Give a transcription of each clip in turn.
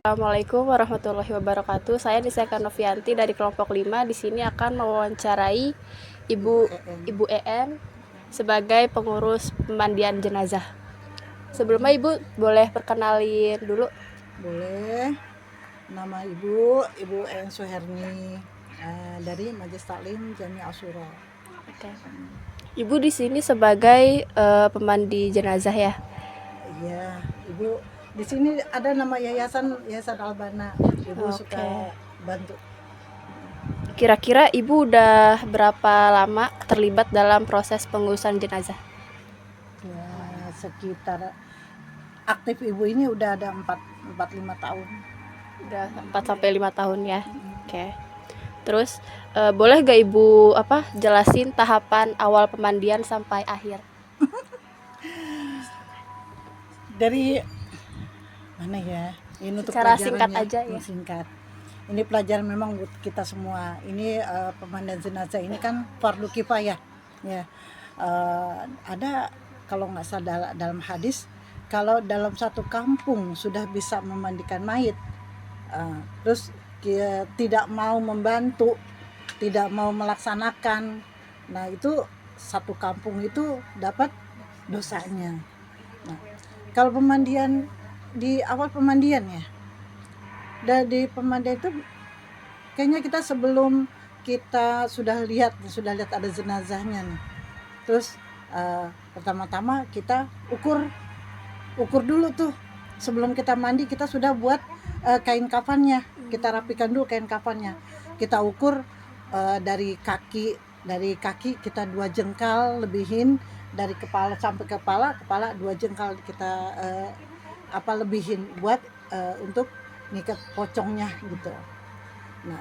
Assalamualaikum warahmatullahi wabarakatuh. Saya Nisa Novianti dari kelompok 5. Di sini akan mewawancarai Ibu Ibu EM sebagai pengurus pemandian jenazah. Sebelumnya Ibu boleh perkenalin dulu. Boleh. Nama Ibu En Suherni dari Majelis Taklim Jami Asyura. Oke. Ibu di sini sebagai pemandi jenazah ya. Iya, Ibu di sini ada nama Yayasan Albana. Ibu Oke. suka bantu. Kira-kira Ibu udah berapa lama terlibat dalam proses pengurusan jenazah? Ya, sekitar aktif Ibu ini udah ada 4-5 tahun. Udah 4 sampai 5 tahun ya. Oke. Terus boleh gak Ibu jelasin tahapan awal pemandian sampai akhir? Dari mana ya? Ini untuk Secara pelajaran singkat ya, aja ya. singkat. Ini pelajaran memang buat kita semua. Ini pemandian jenazah ini kan fardu kifayah ya. Ada kalau nggak salah dalam hadis, kalau dalam satu kampung sudah bisa memandikan mayit, terus tidak mau membantu, tidak mau melaksanakan, nah itu satu kampung itu dapat dosanya. Nah, kalau pemandian di awal pemandian ya, dari pemandian itu kayaknya kita sebelum kita sudah lihat ada jenazahnya nih, terus pertama-tama kita ukur dulu tuh. Sebelum kita mandi kita sudah buat kain kafannya, kita rapikan dulu kain kafannya, kita ukur dari kaki kita 2 jengkal lebihin, dari kepala sampai kepala 2 jengkal kita lebihin buat untuk ngikat pocongnya gitu. Nah,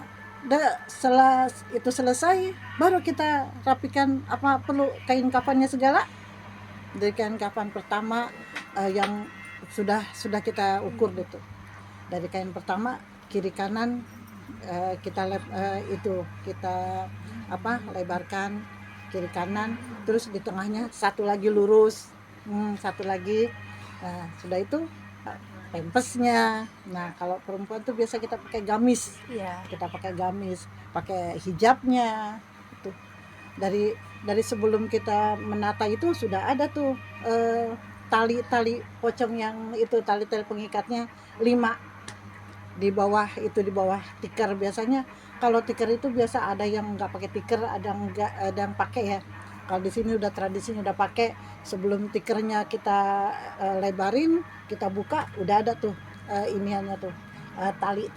setelah itu selesai baru kita rapikan perlu kain kafannya segala. Dari kain kafan pertama yang sudah kita ukur gitu. Dari kain pertama kiri kanan kita lebarkan kiri kanan, terus di tengahnya satu lagi lurus, satu lagi. Nah, sudah itu pempesnya. Nah, kalau perempuan tuh biasa kita pakai gamis. Iya. Kita pakai gamis, pakai hijabnya. Itu dari sebelum kita menata itu sudah ada tuh tali pocong yang itu, tali pengikatnya 5 di bawah tikar. Biasanya kalau tikar itu biasa ada yang nggak pakai tikar, ada yang pakai ya. Kalau di sini udah tradisinya udah pakai. Sebelum tikernya kita lebarin, kita buka, udah ada tuh iniannya tuh,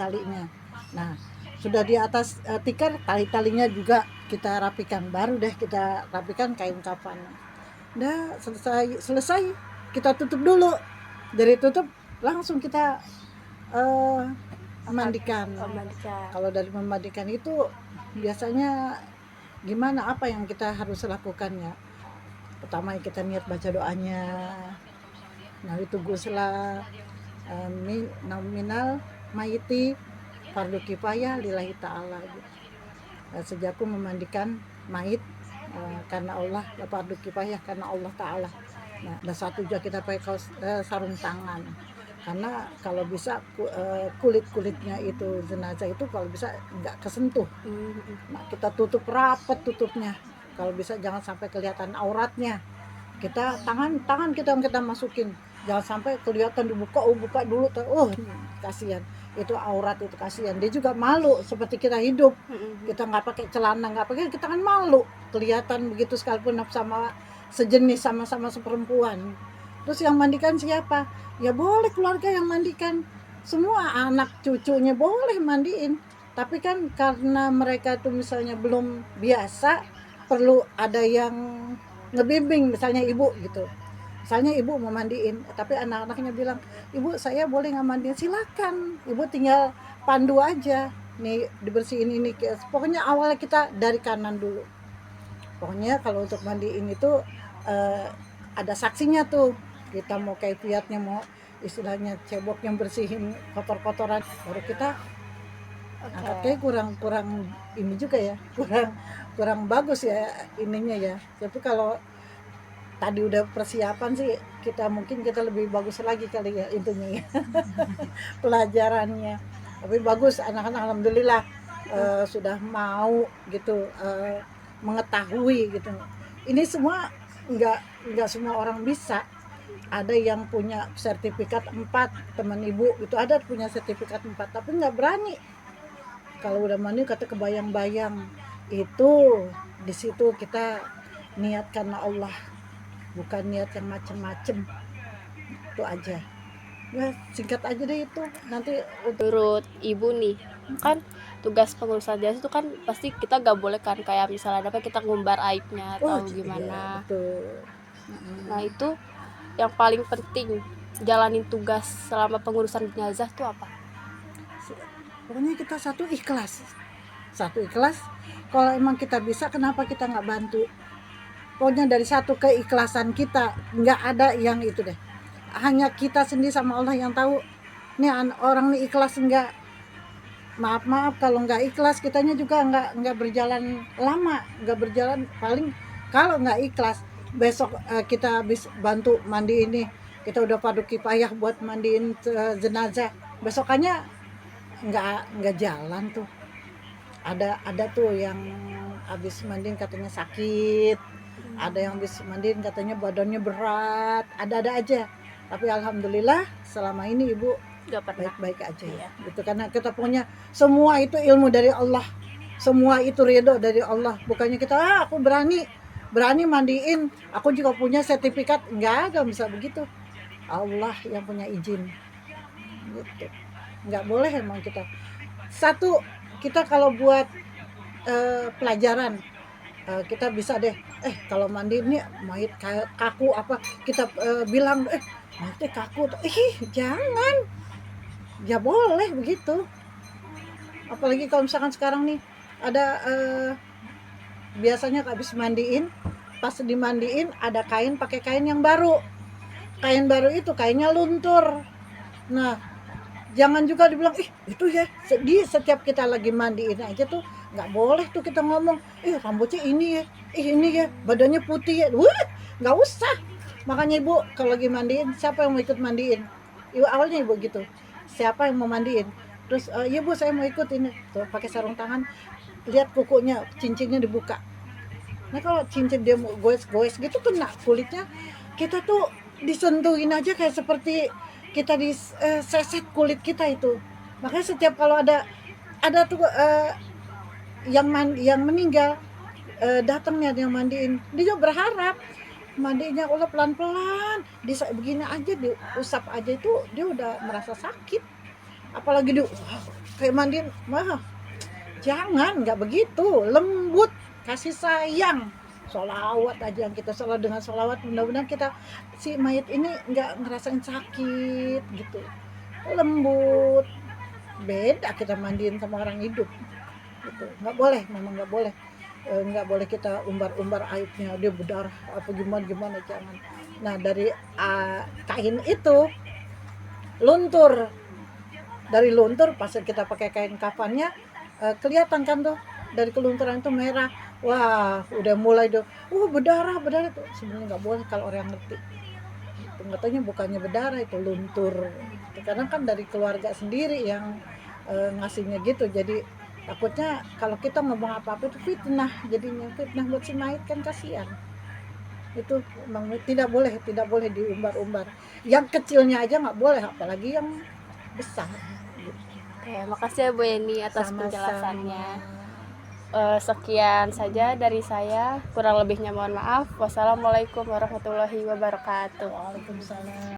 talinya. Nah, sudah di atas tikar, talinya juga kita rapikan, baru deh kita rapikan kain kafan. Udah selesai kita tutup dulu. Dari tutup langsung kita mandikan. Kalau dari memandikan itu biasanya gimana, apa yang kita harus lakukan ya? Pertama kita niat baca doanya. Nah, itu gusla minal mayiti fardu kifayah lillahi ta'ala gitu. Sejaku memandikan mayit karena Allah, fardu kifayah karena Allah Ta'ala. Nah, dan satu juga kita pakai sarung tangan, karena kalau bisa kulitnya itu jenazah itu kalau bisa nggak kesentuh. Nah, kita tutup rapat tutupnya, kalau bisa jangan sampai kelihatan auratnya. Kita tangan kita yang kita masukin, jangan sampai kelihatan buka dulu kasihan, itu aurat, itu kasihan, dia juga malu seperti kita hidup. Kita nggak pakai celana, nggak pakai, kita kan malu kelihatan begitu, sekalipun sama sejenis, sama-sama seperempuan. Terus yang mandikan siapa? Ya boleh keluarga yang mandikan, semua anak cucunya boleh mandiin, tapi kan karena mereka tuh misalnya belum biasa, perlu ada yang ngebimbing, misalnya ibu gitu. Misalnya ibu mau mandiin, tapi anak-anaknya bilang, ibu saya boleh nggak mandiin? Silakan, ibu tinggal pandu aja, nih dibersihin ini. Pokoknya awalnya kita dari kanan dulu. Pokoknya kalau untuk mandiin itu ada saksinya tuh. Kita mau kaifiatnya, mau istilahnya cebok yang bersihin kotor-kotoran, baru kita angkat. Kayak kurang ini juga ya, kurang bagus ya ininya ya. Tapi kalau tadi udah persiapan sih, mungkin kita lebih bagus lagi kali ya intinya ya. Pelajarannya. Tapi bagus, anak-anak alhamdulillah sudah mau gitu mengetahui gitu. Ini semua nggak semua orang bisa. Ada yang punya sertifikat 4, teman ibu itu ada punya sertifikat 4 tapi nggak berani. Kalau udah mandi kata kebayang-bayang. Itu di situ kita niat karena Allah, bukan niat yang macem-macem. Itu aja ya, singkat aja deh itu. Nanti Menurut ibu nih, kan tugas pengurusan jenazah itu kan pasti kita gak boleh kan kayak misalnya apa kita ngumbar aibnya atau iya, gimana. betul. Nah itu yang paling penting jalanin tugas selama pengurusan jenazah tuh apa? Pokoknya kita satu ikhlas. Kalau emang kita bisa, kenapa kita nggak bantu? Pokoknya dari satu keikhlasan kita, nggak ada yang itu deh. Hanya kita sendiri sama Allah yang tahu. Nih orang nih ikhlas enggak. Maaf kalau nggak ikhlas, kitanya juga nggak berjalan lama, nggak berjalan. Paling kalau nggak ikhlas, besok kita habis bantu mandi ini, kita udah padu kifayah buat mandiin jenazah, besokannya nggak jalan tuh. Ada tuh yang habis mandiin katanya sakit, ada yang habis mandiin katanya badannya berat, ada aja. Tapi alhamdulillah selama ini ibu Gak pernah. baik-baik aja ya. Gitu, karena kita punya semua itu ilmu dari Allah, semua itu ridho dari Allah. Bukannya kita aku berani mandiin, aku juga punya sertifikat, nggak bisa begitu. Allah yang punya izin gitu. Nggak boleh emang kita satu, kita kalau buat pelajaran kita bisa deh kalau mandi ini mayat kaku apa, kita bilang mayatnya kaku, jangan, ya boleh begitu. Apalagi kalau misalkan sekarang nih ada biasanya habis mandiin, pas dimandiin ada kain, pakai kain yang baru, kain baru itu kainnya luntur. Nah jangan juga dibilang itu ya, di setiap kita lagi mandiin aja tuh nggak boleh tuh kita ngomong rambutnya ini ya, ini ya, badannya putih ya. Nggak usah. Makanya ibu kalau lagi mandiin, siapa yang mau ikut mandiin, ibu awalnya ibu gitu, siapa yang mau mandiin, terus ya bu saya mau ikut ini tuh, pakai sarung tangan, lihat kukunya, cincinnya dibuka. Nah kalau cincin dia mau goes gitu kena kulitnya, kita tuh disentuhin aja kayak seperti kita diseset kulit kita itu. Makanya setiap kalau ada tuh yang meninggal, datangnya yang mandiin, dia juga berharap mandinya Allah pelan-pelan, bisa begini aja diusap aja itu dia udah merasa sakit. Apalagi kayak mandiin, jangan, nggak begitu, lembut, kasih sayang, sholawat aja yang kita sholat dengan sholawat, mudah-mudahan kita si mayat ini nggak ngerasain sakit gitu, lembut. Beda kita mandiin sama orang hidup gitu. Nggak boleh, memang nggak boleh kita umbar aibnya, dia berdarah apa gimana, jangan. Nah dari kain itu luntur, dari luntur pas kita pakai kain kafannya kelihatan kan tuh dari kelunturan itu merah. Wah udah mulai tuh berdarah tuh. Sebenarnya nggak boleh kalau orang ngerti. Katanya bukannya berdarah, itu luntur. Karena kan dari keluarga sendiri yang ngasihnya gitu. Jadi takutnya kalau kita ngomong apa-apa itu fitnah, jadinya fitnah buat si mayit, kan kasihan. Itu memang tidak boleh diumbar-umbar. Yang kecilnya aja nggak boleh, apalagi yang besar. Oke, makasih ya Bu Eni atas Sama-sama. penjelasannya. Sekian saja dari saya, kurang lebihnya mohon maaf. Wassalamualaikum warahmatullahi wabarakatuh. Waalaikumsalam.